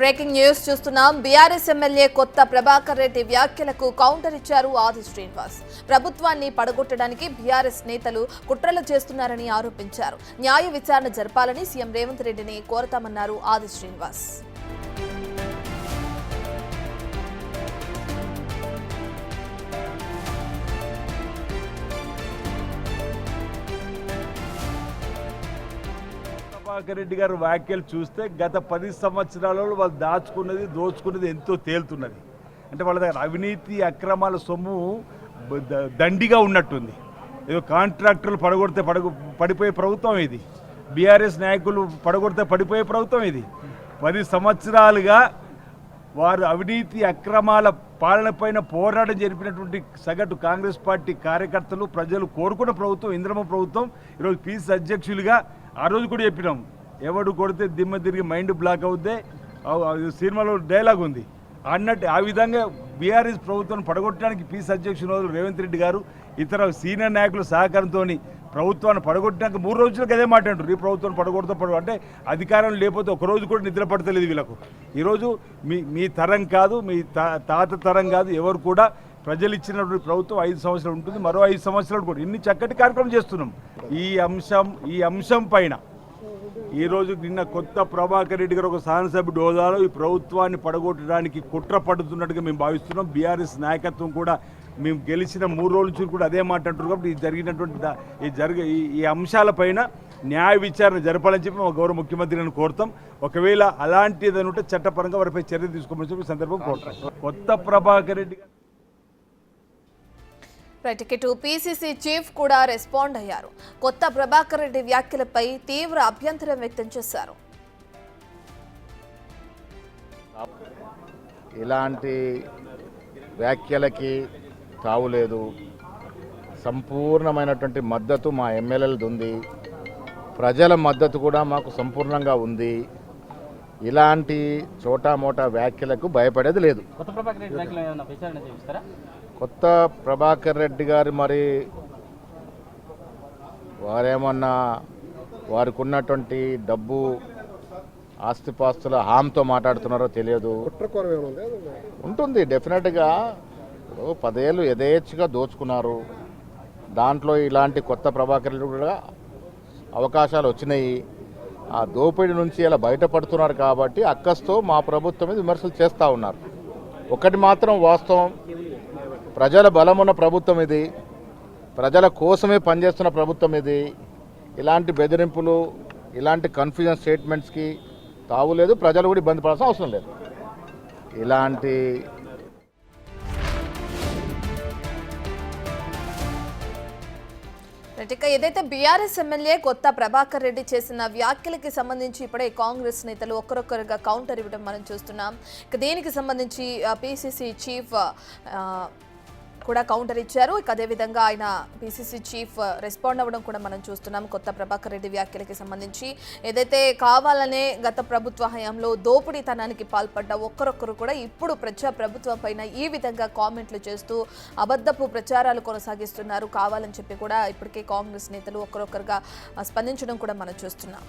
Breaking news చూస్తున్నాం. BRS MLA కొత్త ప్రభాకర్ రెడ్డి వ్యాఖ్యలకు కౌంటర్ ఇచ్చారు ఆది శ్రీనివాస్. ప్రభుత్వాన్ని పడగొట్టడానికి బీఆర్ఎస్ నేతలు కుట్రలు చేస్తున్నారని ఆరోపించారు. న్యాయ విచారణ జరపాలని సీఎం రేవంత్ రెడ్డిని కోరతామన్నారు ఆది శ్రీనివాస్. ప్రభాకర్ రెడ్డి గారు వ్యాఖ్యలు చూస్తే గత 10 సంవత్సరాలలో వాళ్ళు దోచుకున్నది ఎంతో తేలుతున్నది. అంటే వాళ్ళ దగ్గర అవినీతి అక్రమాల సొమ్ము దండిగా ఉన్నట్టుంది. ఏదో కాంట్రాక్టర్లు పడిపోయే ప్రభుత్వం ఇది. బీఆర్ఎస్ నాయకులు పడగొడితే పడిపోయే ప్రభుత్వం ఇది. 10 సంవత్సరాలుగా వారు అవినీతి అక్రమాల పాలనపైన పోరాటం జరిపినటువంటి సగటు కాంగ్రెస్ పార్టీ కార్యకర్తలు ప్రజలు కోరుకున్న ప్రభుత్వం ఇంద్రమ్మ ప్రభుత్వం. ఈరోజు పీసీ అధ్యక్షులుగా ఆ రోజు కూడా చెప్పినాం, ఎవడు కొడితే దిమ్మ తిరిగి మైండ్ బ్లాక్ అవుద్దే సినిమాలో డైలాగ్ ఉంది అన్నట్టు. ఆ విధంగా బీఆర్ఎస్ ప్రభుత్వం పడగొట్టడానికి పీసీ అధ్యక్షులు రేవంత్ రెడ్డి గారు ఇతర సీనియర్ నాయకుల సహకారంతో ప్రభుత్వాన్ని పడగొట్టినాక 3 రోజులకు అదే మాట అంటారు, ఈ ప్రభుత్వాన్ని పడగొడతా అంటే అధికారం లేకపోతే ఒక రోజు కూడా నిద్ర పడతలేదు వీళ్ళకు. ఈరోజు మీ తరం కాదు, మీ తాత తరం కాదు, ఎవరు కూడా ప్రజలు ఇచ్చినటువంటి ప్రభుత్వం 5 సంవత్సరాలు ఉంటుంది, మరో 5 సంవత్సరాలు కూడా ఇన్ని చక్కటి కార్యక్రమం చేస్తున్నాం. ఈ అంశం పైన ఈరోజు నిన్న కొత్త ప్రభాకర్ రెడ్డి గారు ఒక శాసనసభ్యుడి హోదాలో ఈ ప్రభుత్వాన్ని పడగొట్టడానికి కుట్ర పడుతున్నట్టుగా మేము భావిస్తున్నాం. బీఆర్ఎస్ నాయకత్వం కూడా మేము గెలిచిన 3 రోజుల నుంచి కూడా అదే మాట అంటున్నారు. కాబట్టి ఈ జరిగినటువంటి ఈ అంశాలపైన న్యాయ విచారణ జరపాలని చెప్పి మా గౌరవ ముఖ్యమంత్రిని కోరుతాం. ఒకవేళ అలాంటిది ఉంటే చట్టపరంగా వారిపై చర్య తీసుకోమని చెప్పి సందర్భం కోరుతాం. కొత్త ప్రభాకర్ రెడ్డి ఇటు పీసీసీ చీఫ్ కూడా రెస్పాండ్ అయ్యారు. కొత్త ప్రభాకర్ రెడ్డి వ్యాఖ్యలపై తీవ్ర అభ్యంతరం వ్యక్తం చేశారు. ఇలాంటి వ్యాఖ్యలకి తావులేదు. సంపూర్ణమైనటువంటి మద్దతు మా ఎమ్మెల్యేలది ఉంది, ప్రజల మద్దతు కూడా మాకు సంపూర్ణంగా ఉంది. ఇలాంటి చోటామోటా వ్యాఖ్యలకు భయపడేది లేదు. కొత్త ప్రభాకర్ రెడ్డి గారు మరి వారేమన్నా వారికి ఉన్నటువంటి డబ్బు ఆస్తిపాస్తుల హామీతో మాట్లాడుతున్నారో తెలియదు. ఉంటుంది డెఫినెట్గా. 10 ఏళ్ళు యథేచ్ఛగా దోచుకున్నారు. దాంట్లో ఇలాంటి కొత్త ప్రభాకర్ రెడ్డి కూడా అవకాశాలు వచ్చినాయి. ఆ దోపిడీ నుంచి ఇలా బయటపడుతున్నారు కాబట్టి అక్కస్తో మా ప్రభుత్వం మీద విమర్శలు చేస్తూ ఉన్నారు. ఒకటి మాత్రం వాస్తవం, ప్రజల బలమున్న ప్రభుత్వం ఇది, ప్రజల కోసమే పనిచేస్తున్న ప్రభుత్వం ఇది. ఇలాంటి బెదిరింపులు, ఇలాంటి కన్ఫ్యూజన్ స్టేట్మెంట్స్కి తావులేదు. ప్రజలు కూడా ఇబ్బంది పడాల్సిన అవసరం లేదు. ఇలాంటి ఏదైతే బీఆర్ఎస్ ఎమ్మెల్యే కొత్త ప్రభాకర్ రెడ్డి చేసిన వ్యాఖ్యలకి సంబంధించి ఇప్పుడే కాంగ్రెస్ నేతలు ఒక్కరొక్కరుగా కౌంటర్ ఇవ్వడం మనం చూస్తున్నాం. దీనికి సంబంధించి పీసీసీ చీఫ్ కూడా కౌంటర్ ఇచ్చారు. అదేవిధంగా ఆయన పీసీసీ చీఫ్ రెస్పాండ్ అవ్వడం కూడా మనం చూస్తున్నాం. కొత్త ప్రభాకర్ రెడ్డి వ్యాఖ్యలకి సంబంధించి ఏదైతే కావాలనే గత ప్రభుత్వ హయాంలో దోపిడీతనానికి పాల్పడ్డ ఒక్కరొక్కరు కూడా ఇప్పుడు ప్రభుత్వం పైన ఈ విధంగా కామెంట్లు చేస్తూ అబద్ధపు ప్రచారాలు కొనసాగిస్తున్నారు కావాలని చెప్పి కూడా ఇప్పటికే కాంగ్రెస్ నేతలు ఒక్కరొక్కరుగా స్పందించడం కూడా మనం చూస్తున్నాం.